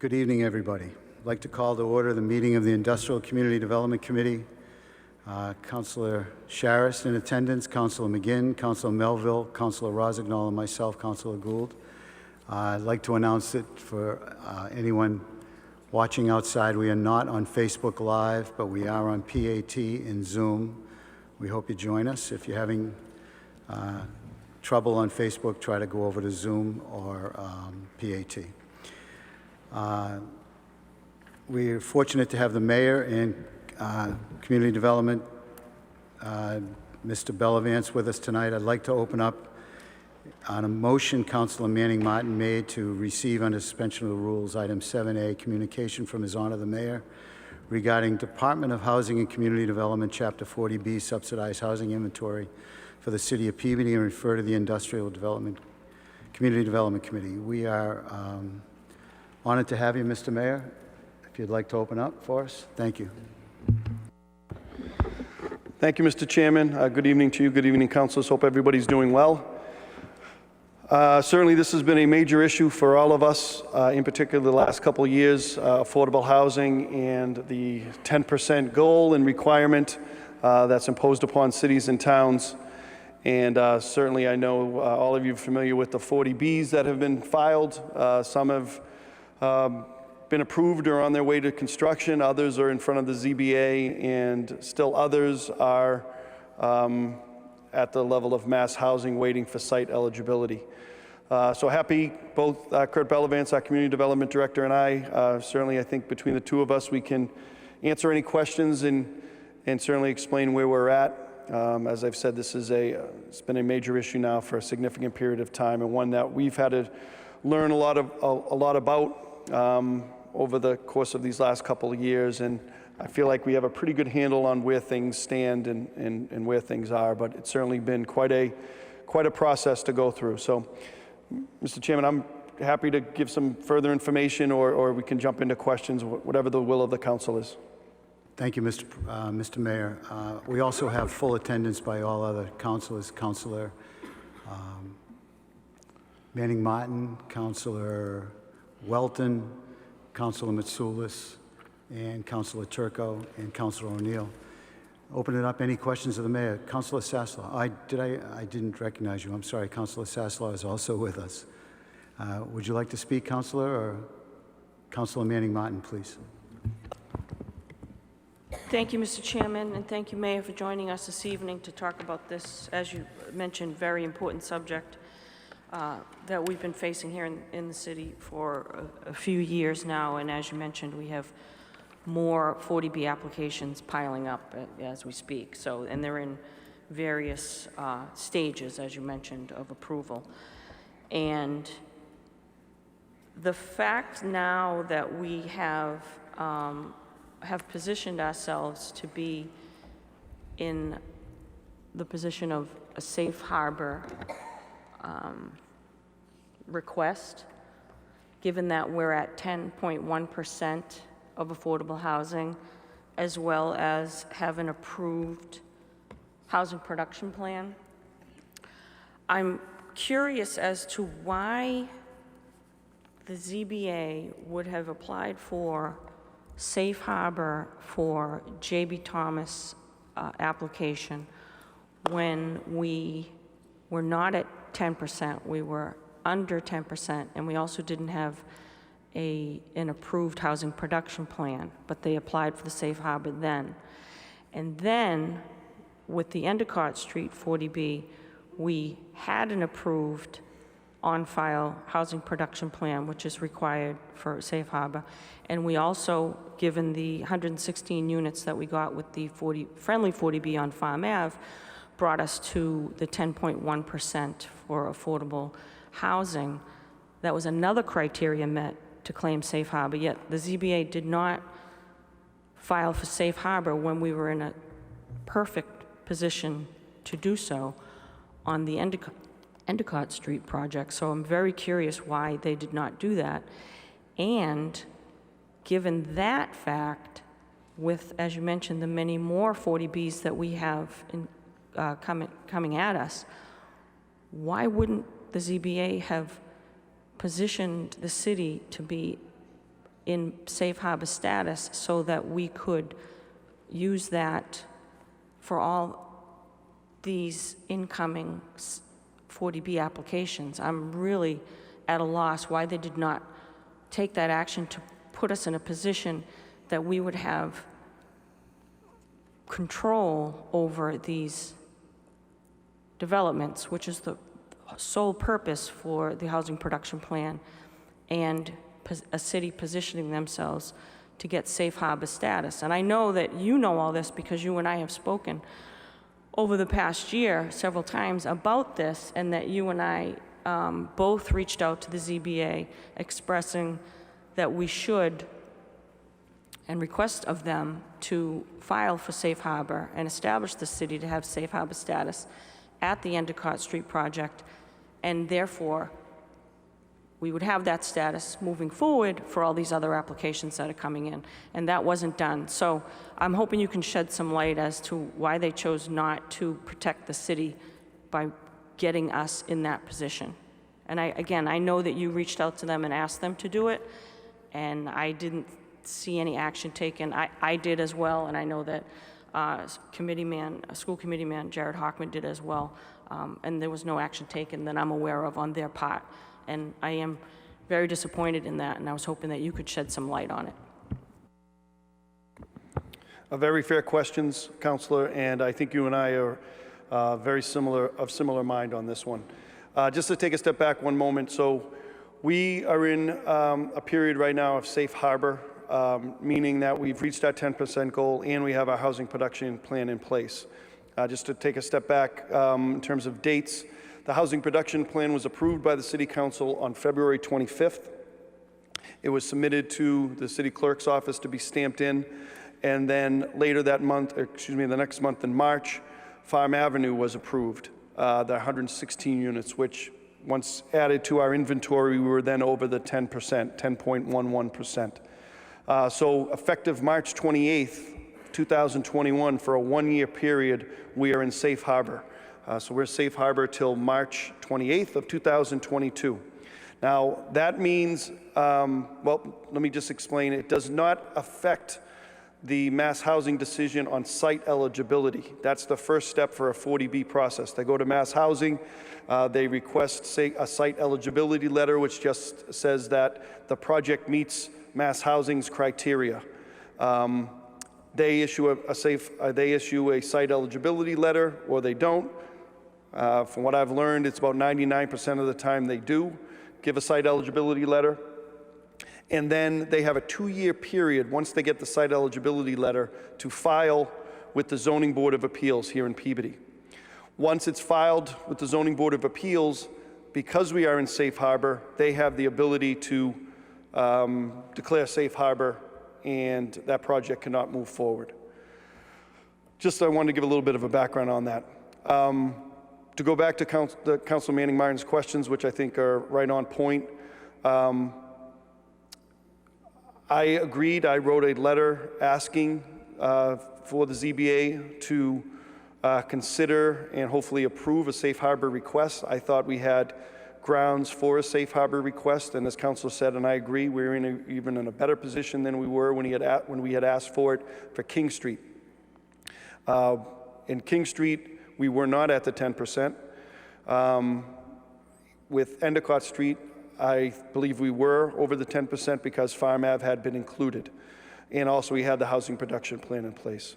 Good evening, everybody. I'd like to call to order the meeting of the Industrial Community Development Committee. Councilor Sharris in attendance, Councilor McGinn, Councilor Melville, Councilor Rosignol, and myself, Councilor Gould. I'd like to announce it for anyone watching outside. We are not on Facebook Live, but we are on PAT and Zoom. We hope you join us. If you're having trouble on Facebook, try to go over to Zoom or PAT. We're fortunate to have the mayor and community development, Mr. Bellavance, with us tonight. I'd like to open up on a motion Councilor Manning Martin made to receive under suspension of the rules, item 7A, communication from His Honor the Mayor regarding Department of Housing and Community Development, Chapter 40B, subsidized housing inventory for the City of Peabody, and refer to the Industrial Development Community Development Committee. We are honored to have you, Mr. Mayor. If you'd like to open up for us, thank you. Thank you, Mr. Chairman. Good evening to you. Good evening, councilors. Hope everybody's doing well. Certainly, this has been a major issue for all of us, in particular the last couple of years, affordable housing and the 10% goal and requirement that's imposed upon cities and towns. And certainly, I know all of you are familiar with the 40Bs that have been filed. Some have been approved or on their way to construction. Others are in front of the ZBA, and still others are at the level of mass housing waiting for site eligibility. So happy, both Kurt Bellavance, our Community Development Director, and I, certainly I think between the two of us we can answer any questions and certainly explain where we're at. As I've said, this is it's been a major issue now for a significant period of time, and one that we've had to learn a lot about over the course of these last couple of years, and I feel like we have a pretty good handle on where things stand and where things are, but it's certainly been quite a process to go through. So, Mr. Chairman, I'm happy to give some further information, or we can jump into questions, whatever the will of the council is. Thank you, Mr. Mayor. We also have full attendance by all other councilors, Councilor Manning Martin, Councilor Welton, Councilor Mitsoulas, and Councilor Turco, and Councilor O'Neill. Open it up. Any questions of the mayor? Councilor Sasslaw. I didn't recognize you. I'm sorry. Councilor Sasslaw is also with us. Would you like to speak, Councilor, or Councilor Manning Martin, please? Thank you, Mr. Chairman, and thank you, Mayor, for joining us this evening to talk about this, as you mentioned, very important subject that we've been facing here in the city for a few years now. And as you mentioned, we have more 40B applications piling up as we speak. So, and they're in various stages, as you mentioned, of approval. And the fact now that we have positioned ourselves to be in the position of a safe harbor request, given that we're at 10.1% of affordable housing, as well as have an approved housing production plan. I'm curious as to why the ZBA would have applied for safe harbor for J.B. Thomas application when we were not at 10%, we were under 10%, and we also didn't have an approved housing production plan, but they applied for the safe harbor then. And then with the Endicott Street 40B, we had an approved on-file housing production plan, which is required for safe harbor. And we also, given the 116 units that we got with the friendly 40B on Farm Ave, brought us to the 10.1% for affordable housing. That was another criteria met to claim safe harbor, yet the ZBA did not file for safe harbor when we were in a perfect position to do so on the Endicott Street project. So I'm very curious why they did not do that. And given that fact, with, as you mentioned, the many more 40Bs that we have coming at us, why wouldn't the ZBA have positioned the city to be in safe harbor status so that we could use that for all these incoming 40B applications. I'm really at a loss why they did not take that action to put us in a position that we would have control over these developments, which is the sole purpose for the housing production plan and a city positioning themselves to get safe harbor status. And I know that you know all this because you and I have spoken over the past year several times about this, and that you and I both reached out to the ZBA expressing that we should and request of them to file for safe harbor and establish the city to have safe harbor status at the Endicott Street project, and therefore we would have that status moving forward for all these other applications that are coming in, and that wasn't done. So I'm hoping you can shed some light as to why they chose not to protect the city by getting us in that position. And again, I know that you reached out to them and asked them to do it, and I didn't see any action taken. I did as well, and I know that school committee man Jared Hockman did as well, and there was no action taken that I'm aware of on their part. And I am very disappointed in that, and I was hoping that you could shed some light on it. Very fair questions, Councilor, and I think you and I are very similar mind on this one. Just to take a step back one moment, so we are in a period right now of safe harbor, meaning that we've reached our 10% goal and we have our housing production plan in place. Just to take a step back in terms of dates, the housing production plan was approved by the City Council on February 25th. It was submitted to the City Clerk's office to be stamped in, and then later that month, the next month in March, Farm Avenue was approved, the 116 units, which once added to our inventory, we were then over the 10%, 10.11%. So effective March 28th, 2021, for a one-year period, we are in safe harbor. So we're safe harbor till March 28th of 2022. Now, that means, well, let me just explain. It does not affect the mass housing decision on site eligibility. That's the first step for a 40B process. They go to mass housing, they request, say, a site eligibility letter, which just says that the project meets mass housing's criteria. They issue a site eligibility letter, or they don't. From what I've learned, it's about 99% of the time they do give a site eligibility letter. And then they have a 2-year period, once they get the site eligibility letter, to file with the Zoning Board of Appeals here in Peabody. Once it's filed with the Zoning Board of Appeals, because we are in safe harbor, they have the ability to declare safe harbor, and that project cannot move forward. Just I wanted to give a little bit of a background on that. To go back to Councilor Manning Martin's questions, which I think are right on point, I agreed. I wrote a letter asking for the ZBA to consider and hopefully approve a safe harbor request. I thought we had grounds for a safe harbor request, and as Councilor said, and I agree, we're even in a better position than we were when we had asked for it for King Street. In King Street, we were not at the 10%. With Endicott Street, I believe we were over the 10% because Farm Ave had been included. And also we had the housing production plan in place.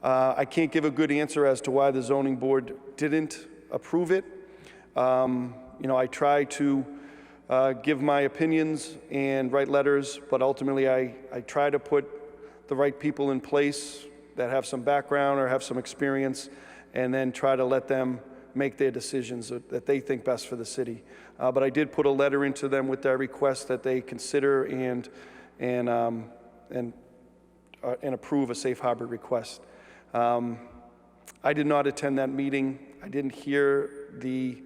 I can't give a good answer as to why the zoning board didn't approve it. You know, I try to give my opinions and write letters, but ultimately I try to put the right people in place that have some background or have some experience, and then try to let them make their decisions that they think best for the city. But I did put a letter into them with their request that they consider and approve a safe harbor request. I did not attend that meeting. I didn't hear the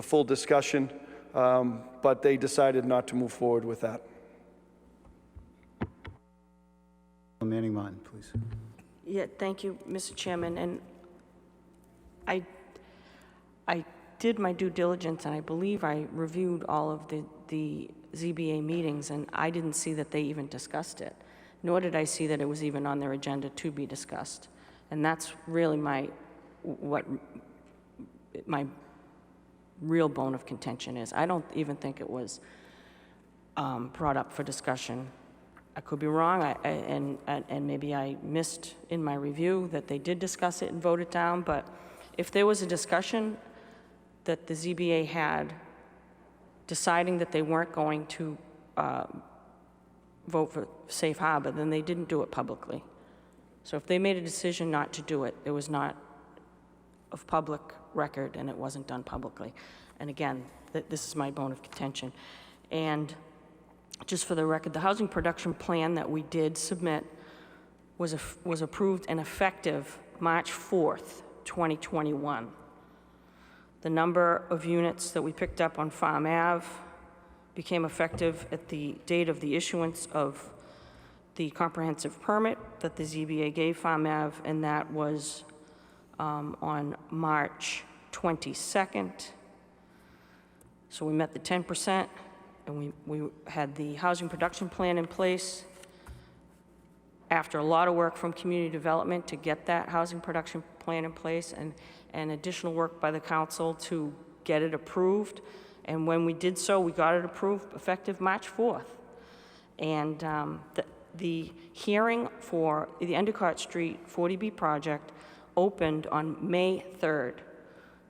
full discussion, but they decided not to move forward with that. Manning Martin, please. Yeah, thank you, Mr. Chairman. And I did my due diligence, and I believe I reviewed all of the ZBA meetings, and I didn't see that they even discussed it, nor did I see that it was even on their agenda to be discussed. And that's really what my real bone of contention is. I don't even think it was brought up for discussion. I could be wrong, and maybe I missed in my review that they did discuss it and vote it down, but if there was a discussion that the ZBA had deciding that they weren't going to vote for safe harbor, then they didn't do it publicly. So if they made a decision not to do it, it was not of public record and it wasn't done publicly. And again, this is my bone of contention. And just for the record, the housing production plan that we did submit was approved and effective March 4th, 2021. The number of units that we picked up on Farm Ave became effective at the date of the issuance of the comprehensive permit that the ZBA gave Farm Ave, and that was on March 22nd. So we met the 10%, and we had the housing production plan in place after a lot of work from community development to get that housing production plan in place, and additional work by the council to get it approved. And when we did so, we got it approved effective March 4th. And the hearing for the Endicott Street 40B project opened on May 3rd.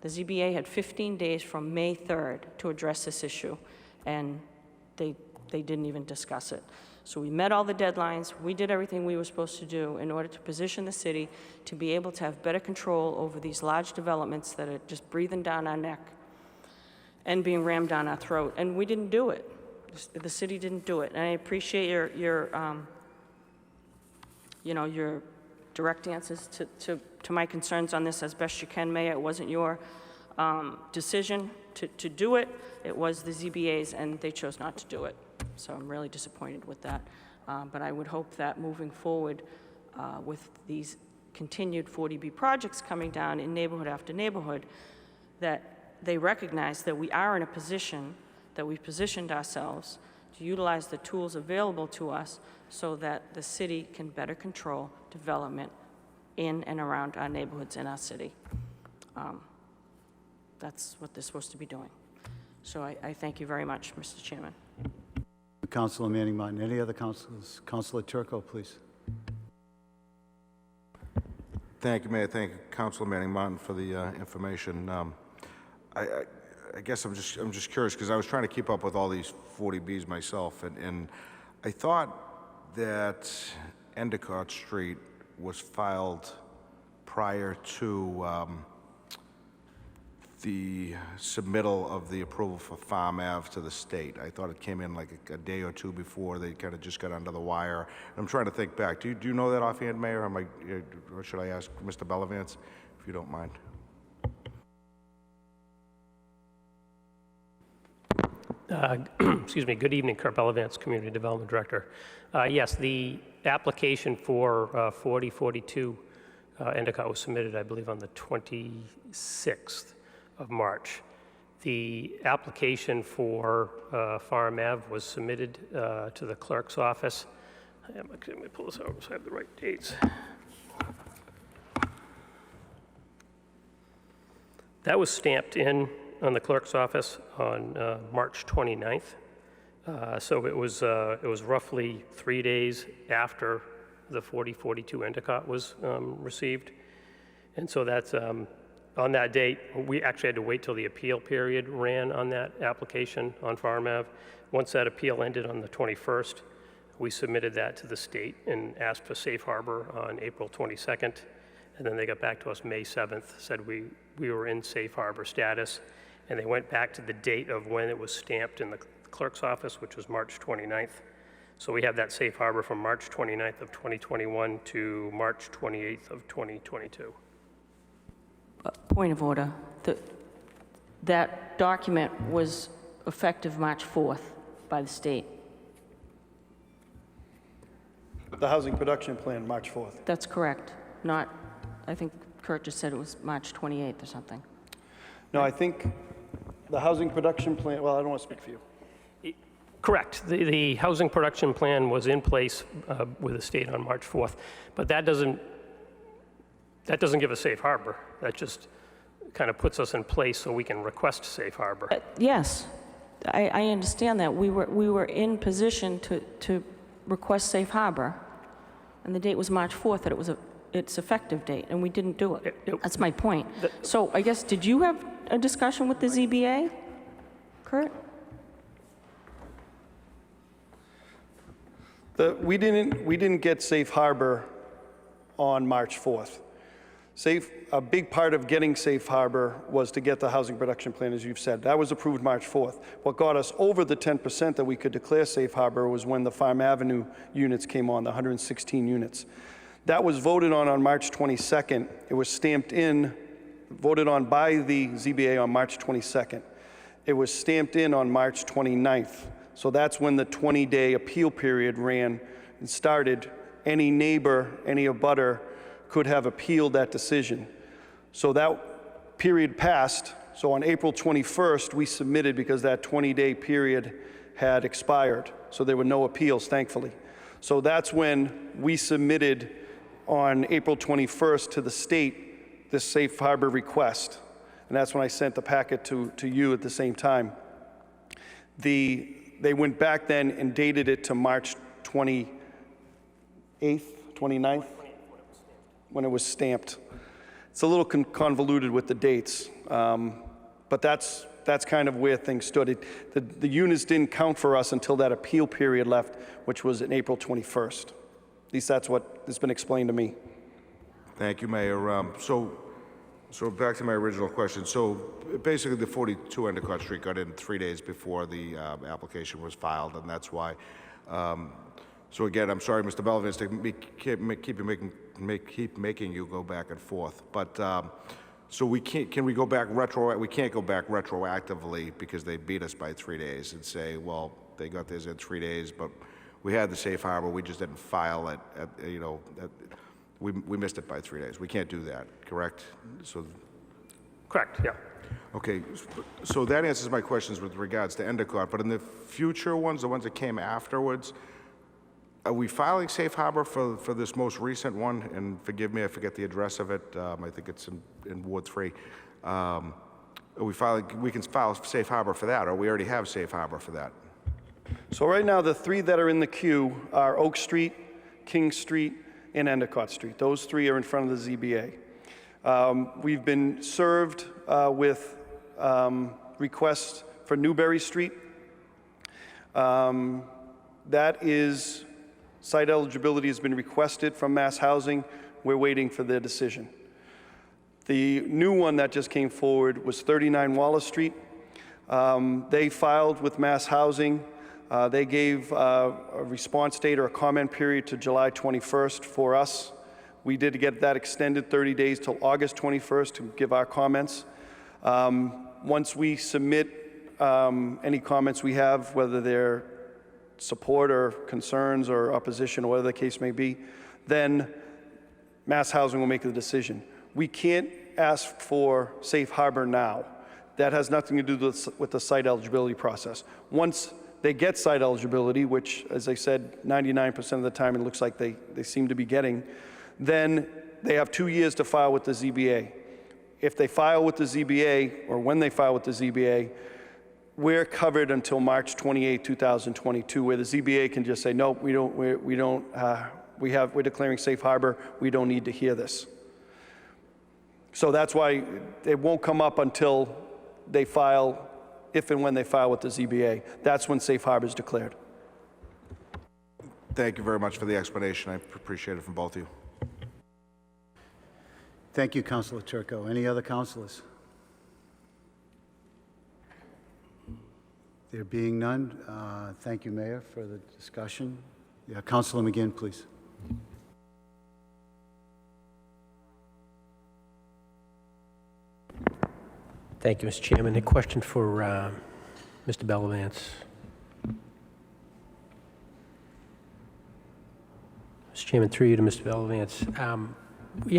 The ZBA had 15 days from May 3rd to address this issue, and they didn't even discuss it. So we met all the deadlines. We did everything we were supposed to do in order to position the city to be able to have better control over these large developments that are just breathing down our neck and being rammed down our throat. And we didn't do it. The city didn't do it. And I appreciate your direct answers to my concerns on this as best you can, Mayor. It wasn't your decision to do it. It was the ZBA's, and they chose not to do it. So I'm really disappointed with that. But I would hope that moving forward with these continued 40B projects coming down in neighborhood after neighborhood, that they recognize that we are in a position, that we've positioned ourselves to utilize the tools available to us so that the city can better control development in and around our neighborhoods in our city. That's what they're supposed to be doing. So I thank you very much, Mr. Chairman. Councilor Manning Martin. Any other councilors? Councilor Turco, please. Thank you, Mayor. Thank you, Councilor Manning Martin, for the information. I guess I'm just curious because I was trying to keep up with all these 40Bs myself, and I thought that Endicott Street was filed prior to the submittal of the approval for Farm Ave to the state. I thought it came in like a day or two before. They kind of just got under the wire. I'm trying to think back. Do you know that offhand, Mayor? Or should I ask Mr. Bellavance, if you don't mind? Excuse me. Good evening, Kurt Bellavance, Community Development Director. Yes, the application for 4042 Endicott was submitted, I believe, on the 26th of March. The application for Farm Ave was submitted to the clerk's office. Let me pull this over so I have the right dates. That was stamped in on the clerk's office on March 29th. So it was roughly 3 days after the 4042 Endicott was received. And so that's, on that date, we actually had to wait till the appeal period ran on that application on Farm Ave. Once that appeal ended on the 21st, we submitted that to the state and asked for safe harbor on April 22nd. And then they got back to us May 7th, said we were in safe harbor status. And they went back to the date of when it was stamped in the clerk's office, which was March 29th. So we have that safe harbor from March 29th of 2021 to March 28th of 2022. Point of order. That document was effective March 4th by the state. The housing production plan, March 4th. That's correct. Not, I think Kurt just said it was March 28th or something. No, I think the housing production plan, well, I don't want to speak for you. Correct. The housing production plan was in place with the state on March 4th, but that doesn't give a safe harbor. That just kind of puts us in place so we can request safe harbor. Yes, I understand that. We were in position to request safe harbor, and the date was March 4th, that it was its effective date, and we didn't do it. That's my point. So I guess, did you have a discussion with the ZBA, Kurt? We didn't get safe harbor on March 4th. A big part of getting safe harbor was to get the housing production plan, as you've said. That was approved March 4th. What got us over the 10% that we could declare safe harbor was when the Farm Avenue units came on, the 116 units. That was voted on March 22nd. It was stamped in, voted on by the ZBA on March 22nd. It was stamped in on March 29th. So that's when the 20-day appeal period ran and started. Any neighbor, any abutter could have appealed that decision. So that period passed. So on April 21st, we submitted because that 20-day period had expired. So there were no appeals, thankfully. So that's when we submitted on April 21st to the state this safe harbor request. And that's when I sent the packet to you at the same time. They went back then and dated it to March 28th, 29th, when it was stamped. It's a little convoluted with the dates, but that's kind of where things stood. The units didn't count for us until that appeal period left, which was in April 21st. At least that's what has been explained to me. Thank you, Mayor. So back to my original question. So basically, the 42 Endicott Street got in 3 days before the application was filed, and that's why. So again, I'm sorry, Mr. Belvin, to keep making you go back and forth. But so can we go back we can't go back retroactively because they beat us by 3 days and say, well, they got theirs in 3 days, but we had the safe harbor, we just didn't file it. We missed it by 3 days. We can't do that, correct? So. Correct, yeah. Okay, so that answers my questions with regards to Endicott, but in the future ones, the ones that came afterwards, are we filing safe harbor for this most recent one? And forgive me, I forget the address of it. I think it's in Ward 3. Are we can file safe harbor for that, or we already have safe harbor for that? So right now, the three that are in the queue are Oak Street, King Street, and Endicott Street. Those three are in front of the ZBA. We've been served with requests for Newberry Street. That is, site eligibility has been requested from Mass Housing. We're waiting for their decision. The new one that just came forward was 39 Wallace Street. They filed with Mass Housing. They gave a response date or a comment period to July 21st for us. We did get that extended 30 days till August 21st to give our comments. Once we submit any comments we have, whether they're support or concerns or opposition or whatever the case may be, then Mass Housing will make the decision. We can't ask for safe harbor now. That has nothing to do with the site eligibility process. Once they get site eligibility, which, as I said, 99% of the time it looks like they seem to be getting, then they have 2 years to file with the ZBA. If they file with the ZBA, or when they file with the ZBA, we're covered until March 28, 2022, where the ZBA can just say, no, we're declaring safe harbor, we don't need to hear this. So that's why it won't come up until they file, if and when they file with the ZBA. That's when safe harbor is declared. Thank you very much for the explanation. I appreciate it from both of you. Thank you, Councilor Turco. Any other councilors? There being none, thank you, Mayor, for the discussion. Yeah, Councilor McGinn, please. Thank you, Mr. Chairman. A question for Mr. Bellavance. Mr. Chairman, through you to Mr. Bellavance. We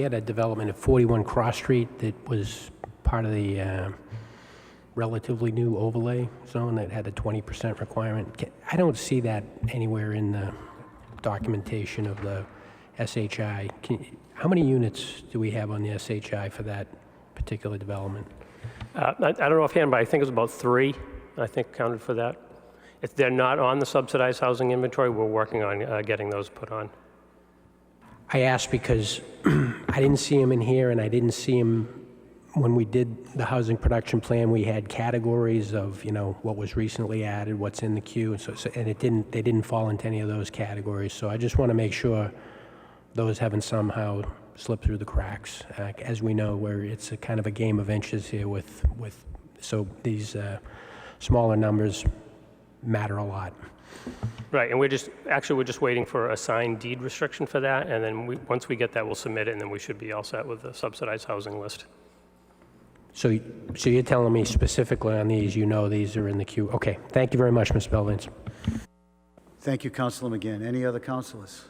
had a development at 41 Cross Street that was part of the relatively new overlay zone that had a 20% requirement. I don't see that anywhere in the documentation of the SHI. How many units do we have on the SHI for that particular development? I don't know offhand, but I think it was about 3, I think, counted for that. If they're not on the subsidized housing inventory, we're working on getting those put on. I asked because I didn't see them in here, and I didn't see them when we did the housing production plan. We had categories of, what was recently added, what's in the queue, and they didn't fall into any of those categories. So I just want to make sure those haven't somehow slipped through the cracks. As we know, where it's a kind of a game of inches here so these smaller numbers matter a lot. Right, and we're just waiting for a signed deed restriction for that, and then once we get that, we'll submit it, and then we should be all set with the subsidized housing list. So you're telling me specifically on these, these are in the queue? Okay, thank you very much, Mr. Belvins. Thank you, Councilor McGinn. Any other councilors?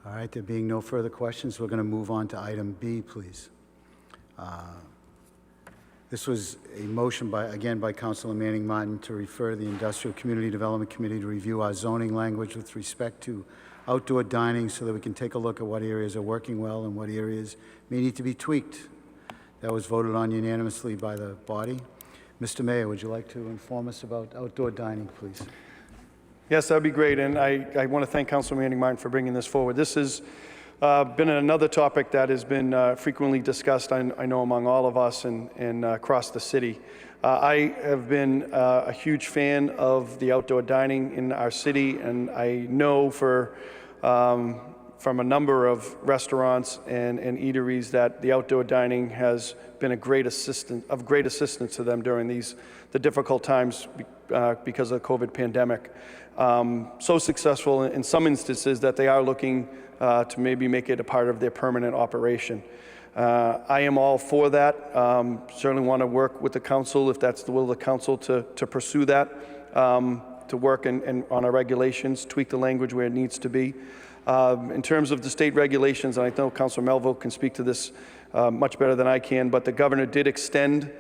All right, there being no further questions, we're going to move on to item B, please. This was a motion by Councilor Manning Martin to refer to the Industrial Community Development Committee to review our zoning language with respect to outdoor dining so that we can take a look at what areas are working well and what areas may need to be tweaked. That was voted on unanimously by the body. Mr. Mayor, would you like to inform us about outdoor dining, please? Yes, that'd be great, and I want to thank Councilor Manning Martin for bringing this forward. This has been another topic that has been frequently discussed, I know, among all of us and across the city. I have been a huge fan of the outdoor dining in our city, and I know from a number of restaurants and eateries that the outdoor dining has been of great assistance to them during the difficult times because of the COVID pandemic. So successful in some instances that they are looking to maybe make it a part of their permanent operation. I am all for that. Certainly want to work with the council, if that's the will of the council, to pursue that, to work on our regulations, tweak the language where it needs to be. In terms of the state regulations, and I know Councilor Melville can speak to this much better than I can, but the governor did extend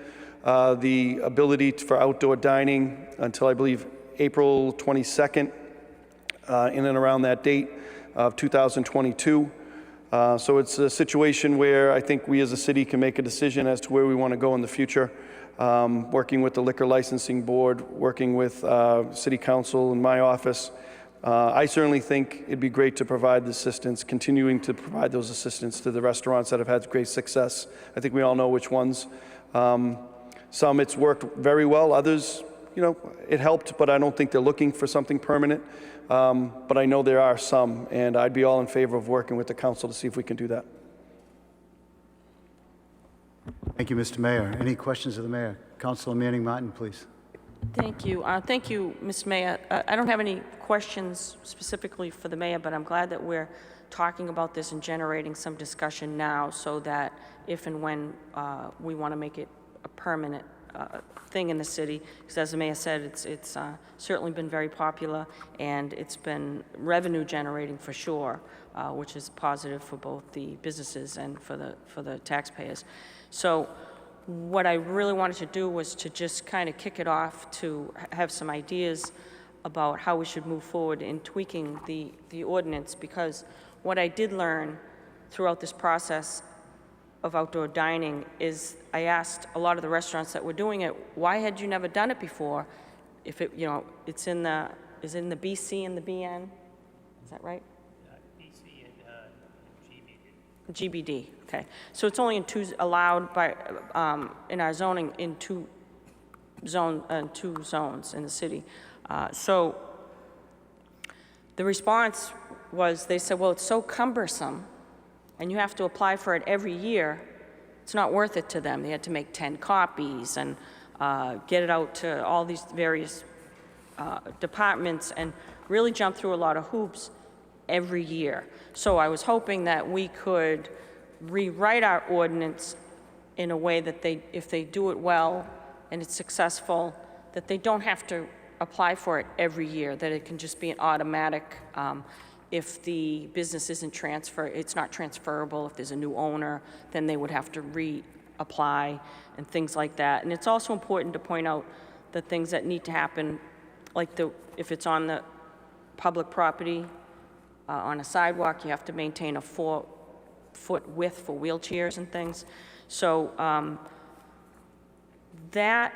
the ability for outdoor dining until, I believe, April 22nd, in and around that date of 2022. So it's a situation where I think we as a city can make a decision as to where we want to go in the future, working with the Liquor Licensing Board, working with City Council and my office. I certainly think it'd be great to provide the assistance, continuing to provide those assistance to the restaurants that have had great success. I think we all know which ones. Some it's worked very well, others, it helped, but I don't think they're looking for something permanent. But I know there are some, and I'd be all in favor of working with the council to see if we can do that. Thank you, Mr. Mayor. Any questions of the mayor? Councilor Manning Martin, please. Thank you. Thank you, Mr. Mayor. I don't have any questions specifically for the mayor, but I'm glad that we're talking about this and generating some discussion now so that if and when we want to make it a permanent thing in the city, because as the mayor said, it's certainly been very popular and it's been revenue generating for sure, which is positive for both the businesses and for the taxpayers. So what I really wanted to do was to just kind of kick it off to have some ideas about how we should move forward in tweaking the ordinance, because what I did learn throughout this process of outdoor dining is I asked a lot of the restaurants that were doing it, why had you never done it before? If it, it's in the BC and the BN, is that right? BC and GBD, okay. So it's only in allowed by, in our zoning in two zones in the city. So the response was, they said, well, it's so cumbersome and you have to apply for it every year, it's not worth it to them. They had to make 10 copies and get it out to all these various departments and really jump through a lot of hoops every year. So I was hoping that we could rewrite our ordinance in a way that if they do it well and it's successful, that they don't have to apply for it every year, that it can just be an automatic. If the business isn't it's not transferable, if there's a new owner, then they would have to apply and things like that. And it's also important to point out the things that need to happen, like if it's on the public property, on a sidewalk, you have to maintain a 4-foot width for wheelchairs and things. So that,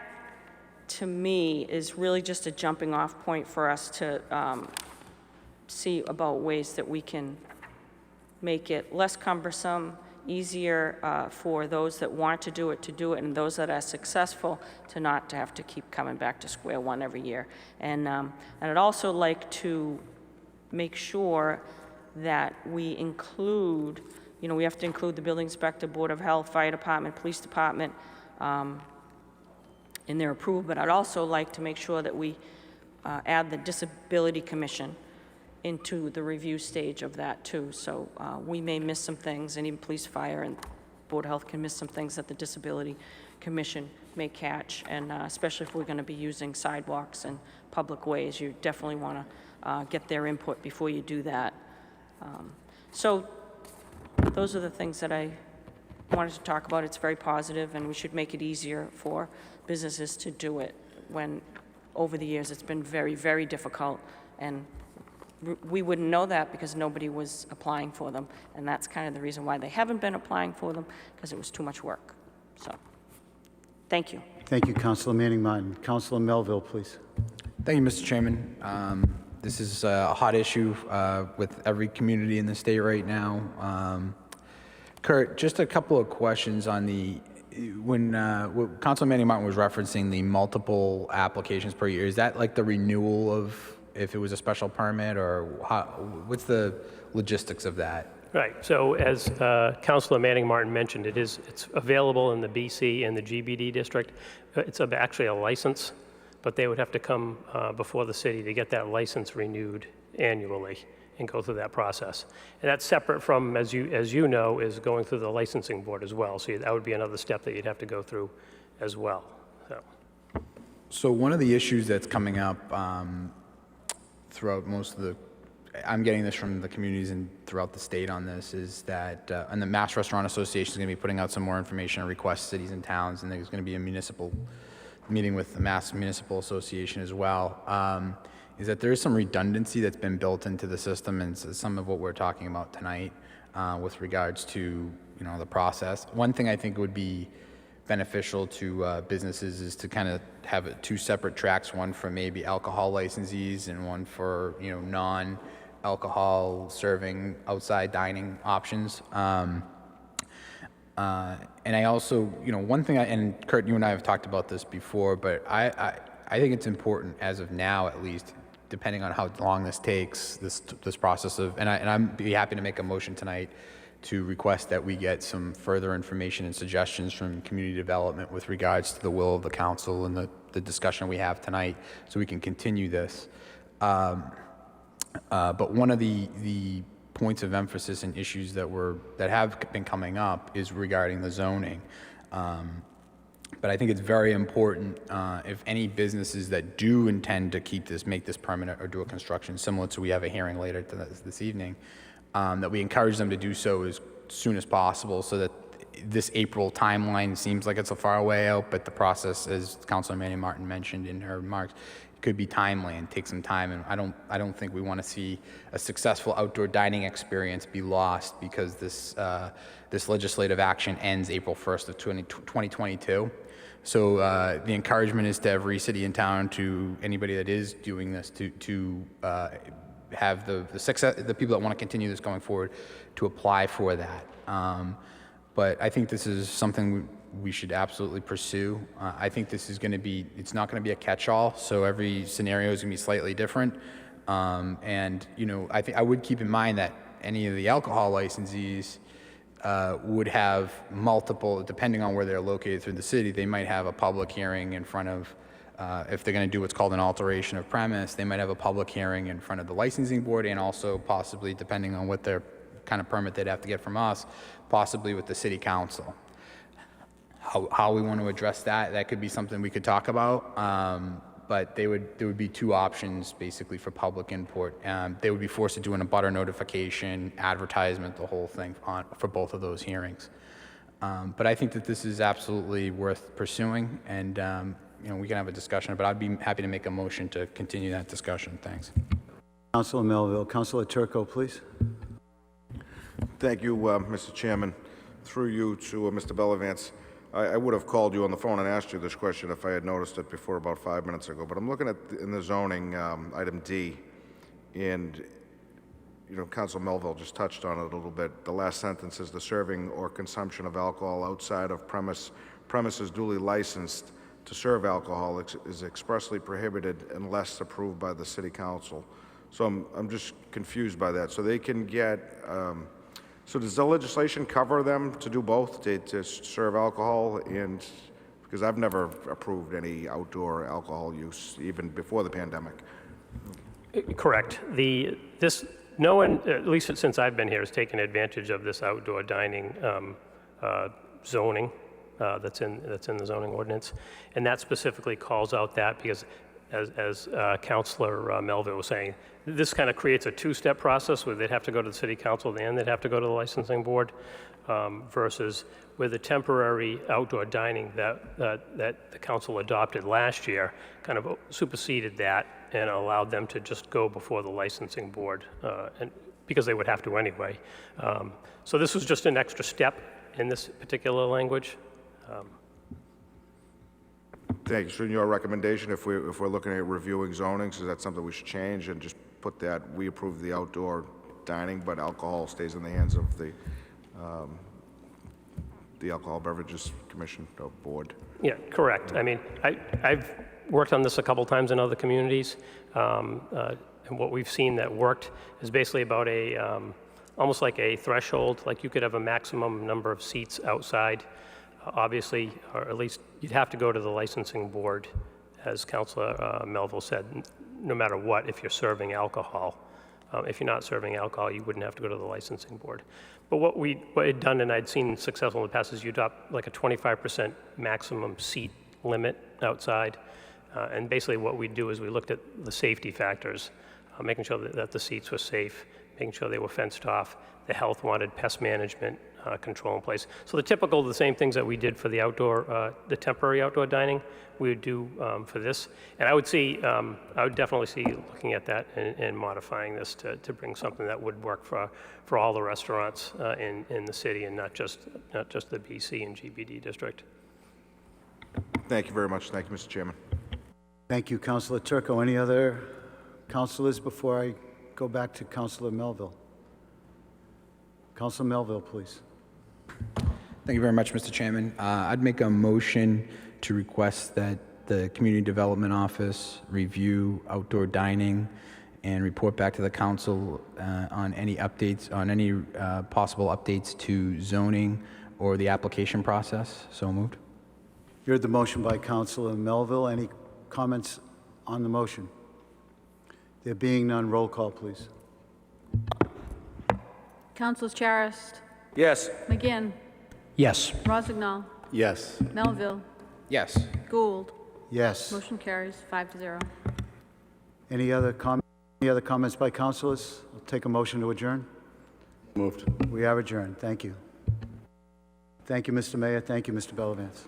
to me, is really just a jumping off point for us to see about ways that we can make it less cumbersome, easier for those that want to do it, and those that are successful to not to have to keep coming back to square one every year. And I'd also like to make sure that we include, we have to include the building inspector, Board of Health, Fire Department, Police Department in their approval, but I'd also like to make sure that we add the Disability Commission into the review stage of that too. So we may miss some things, and even police, fire, and Board of Health can miss some things that the Disability Commission may catch, and especially if we're going to be using sidewalks and public ways, you definitely want to get their input before you do that. So those are the things that I wanted to talk about. It's very positive, and we should make it easier for businesses to do it when over the years it's been very, very difficult, and we wouldn't know that because nobody was applying for them, and that's kind of the reason why they haven't been applying for them, because it was too much work. So, thank you. Thank you, Councilor Manning Martin. Councilor Melville, please. Thank you, Mr. Chairman. This is a hot issue with every community in the state right now. Kurt, just a couple of questions on when Councilor Manning Martin was referencing the multiple applications per year. Is that like the renewal of if it was a special permit, or what's the logistics of that? Right, so as Councilor Manning Martin mentioned, it's available in the BC and the GBD district. It's actually a license, but they would have to come before the city to get that license renewed annually and go through that process. And that's separate from, as you know, is going through the licensing board as well. So that would be another step that you'd have to go through as well. So one of the issues that's coming up throughout most of I'm getting this from the communities and throughout the state on this, is that, and the Mass Restaurant Association is going to be putting out some more information and request cities and towns, and there's going to be a municipal meeting with the Mass Municipal Association as well, is that there is some redundancy that's been built into the system, and some of what we're talking about tonight with regards to, the process. One thing I think would be beneficial to businesses is to kind of have two separate tracks, one for maybe alcohol licensees and one for, non-alcohol serving outside dining options. And I also, one thing, and Kurt, you and I have talked about this before, but I think it's important as of now, at least, depending on how long this takes, this process of, and I'd be happy to make a motion tonight to request that we get some further information and suggestions from community development with regards to the will of the council and the discussion we have tonight, so we can continue this. But one of the points of emphasis and issues that have been coming up is regarding the zoning. But I think it's very important if any businesses that do intend to make this permanent or do a construction similar to, we have a hearing later this evening, that we encourage them to do so as soon as possible, so that this April timeline seems like it's a far way out, but the process, as Councilor Manning Martin mentioned in her remarks, could be timely and take some time. And I don't think we want to see a successful outdoor dining experience be lost because this legislative action ends April 1st of 2022. So the encouragement is to every city and town, to anybody that is doing this, to have the people that want to continue this going forward, to apply for that. But I think this is something we should absolutely pursue. I think this is going to be, it's not going to be a catch-all, so every scenario is going to be slightly different. And, I think I would keep in mind that any of the alcohol licensees would have multiple, depending on where they're located through the city, they might have a public hearing in front of, if they're going to do what's called an alteration of premise, they might have a public hearing in front of the licensing board, and also possibly, depending on what their kind of permit they'd have to get from us, possibly with the city council. How we want to address that could be something we could talk about. But there would be two options basically for public input. They would be forced to do an abutter notification, advertisement, the whole thing for both of those hearings. But I think that this is absolutely worth pursuing, and we can have a discussion, but I'd be happy to make a motion to continue that discussion. Thanks. Councilor Melville. Councilor Turco, please. Thank you, Mr. Chairman. Through you to Mr. Bellavance. I would have called you on the phone and asked you this question if I had noticed it before about 5 minutes ago, but I'm looking at in the zoning, item D, and Council Melville just touched on it a little bit. The last sentence is the serving or consumption of alcohol outside of premises duly licensed to serve alcohol is expressly prohibited unless approved by the City Council. So I'm just confused by that. So they can get, so does the legislation cover them to do both, to serve alcohol? And because I've never approved any outdoor alcohol use, even before the pandemic. Correct. No one, at least since I've been here, has taken advantage of this outdoor dining zoning that's in the zoning ordinance, and that specifically calls out that because, as Councilor Melville was saying, this kind of creates a two-step process where they'd have to go to the City Council and they'd have to go to the licensing board, versus with the temporary outdoor dining that the council adopted last year, kind of superseded that and allowed them to just go before the licensing board, and because they would have to anyway. So this was just an extra step in this particular language. Thank you. So in your recommendation, if we're looking at reviewing zonings, is that something we should change and just put that we approve the outdoor dining, but alcohol stays in the hands of the Alcohol Beverages Commission or Board? Yeah, correct. I mean, I've worked on this a couple times in other communities, and what we've seen that worked is basically about almost like a threshold, like you could have a maximum number of seats outside. Obviously, or at least you'd have to go to the licensing board, as Councilor Melville said, no matter what, if you're serving alcohol. If you're not serving alcohol, you wouldn't have to go to the licensing board. But what had done, and I'd seen successful in the past, is you adopt like a 25% maximum seat limit outside. And basically what we do is we looked at the safety factors, making sure that the seats were safe, making sure they were fenced off. The health wanted pest management control in place. So the same things that we did for the outdoor, the temporary outdoor dining, we would do for this. And I would definitely see looking at that and modifying this to bring something that would work for all the restaurants in the city and not just the BC and GBD district. Thank you very much. Thank you, Mr. Chairman. Thank you, Councilor Turco. Any other councilors before I go back to Councilor Melville? Councilor Melville, please. Thank you very much, Mr. Chairman. I'd make a motion to request that the Community Development Office review outdoor dining and report back to the council on any updates, on any possible updates to zoning or the application process. So moved. You heard the motion by Councilor Melville. Any comments on the motion? There being none, roll call, please. Councilors Charist, Yes. McGinn, Yes. Rossignol, Yes. Melville, Yes. Gould. Yes. Motion carries 5-0. Any other comments by councilors? I'll take a motion to adjourn. Moved. We are adjourned. Thank you. Thank you, Mr. Mayor. Thank you, Mr. Bellavance.